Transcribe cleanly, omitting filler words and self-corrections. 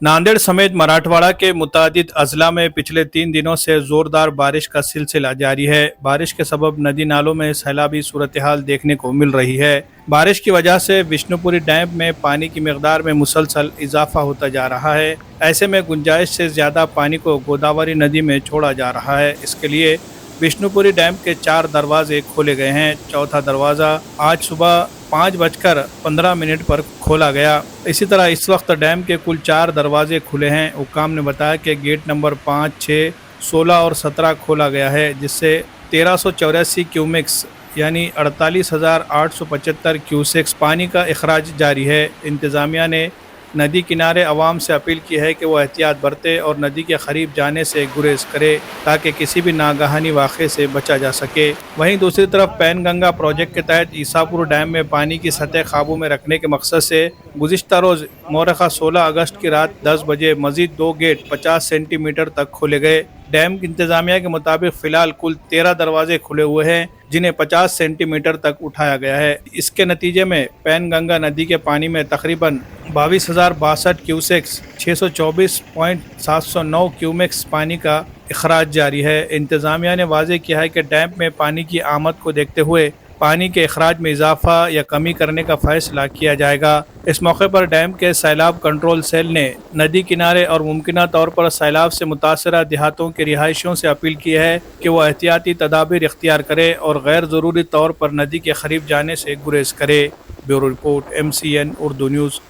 नांदेड़ समेत मराठवाड़ा के मुतादिद अजला में पिछले 3 दिनों से जोरदार बारिश का सिलसिला जारी है। बारिश के सबब नदी नालों में सैलाबी सूरत हाल देखने को मिल रही है। बारिश की वजह से विष्णुपुरी डैम में पानी की मिकदार में मुसलसल इजाफा होता जा रहा है। ऐसे में गुंजाइश से ज़्यादा पानी को गोदावरी नदी में छोड़ा जा रहा है। इसके लिए विष्णुपुरी डैम के 4 दरवाजे खोले गए हैं। चौथा दरवाज़ा आज सुबह 5:15 पर खोला गया। इसी तरह इस वक्त डैम के कुल 4 दरवाजे खुले हैं। हुक्काम ने बताया कि गेट नंबर 5, 6, 16 और 17 खोला गया है, जिससे 1384 क्यूमिक्स यानी 48,875 क्यूसेक्स पानी का अखराज जारी है। इंतज़ामिया ने नदी किनारे अवाम से अपील की है कि वो एहतियात बरते और नदी के करीब जाने से गुरेज करे ताकि किसी भी नागहानी वाक़े से बचा जा सके। वहीं दूसरी तरफ पैनगंगा प्रोजेक्ट के तहत ईसापुर डैम में पानी की सतह काबू में रखने के मकसद से गुज़िश्ता रोज़ मौरखा 16 अगस्त की रात 10 बजे मज़ीद 2 गेट 50 सेंटीमीटर तक खोले गए। डैम की इंतज़ामिया के मुताबिक फ़िलहाल कुल 13 दरवाजे खुले हुए हैं, जिन्हें 50 सेंटीमीटर तक उठाया गया है। इसके नतीजे में पैनगंगा नदी के पानी में तकरीबन 22,062 क्यूसेक्स 624.709 क्यूमेक्स पानी का अखराज जारी है। इंतज़ामिया ने वाज़ेह किया है कि डैम में पानी की आमद को देखते हुए पानी के अखराज में इजाफा या कमी करने का फैसला किया जाएगा। इस मौके पर डैम के सैलाब कंट्रोल सेल ने नदी किनारे और मुमकिना तौर पर सैलाब से मुतासरा देहातों के रिहायशियों से अपील की है कि वह एहतियाती तदाबीर इख्तियार करे और गैर ज़रूरी तौर पर नदी के करीब जाने से गुरेज करे। Bureau report, MCN Urdu news.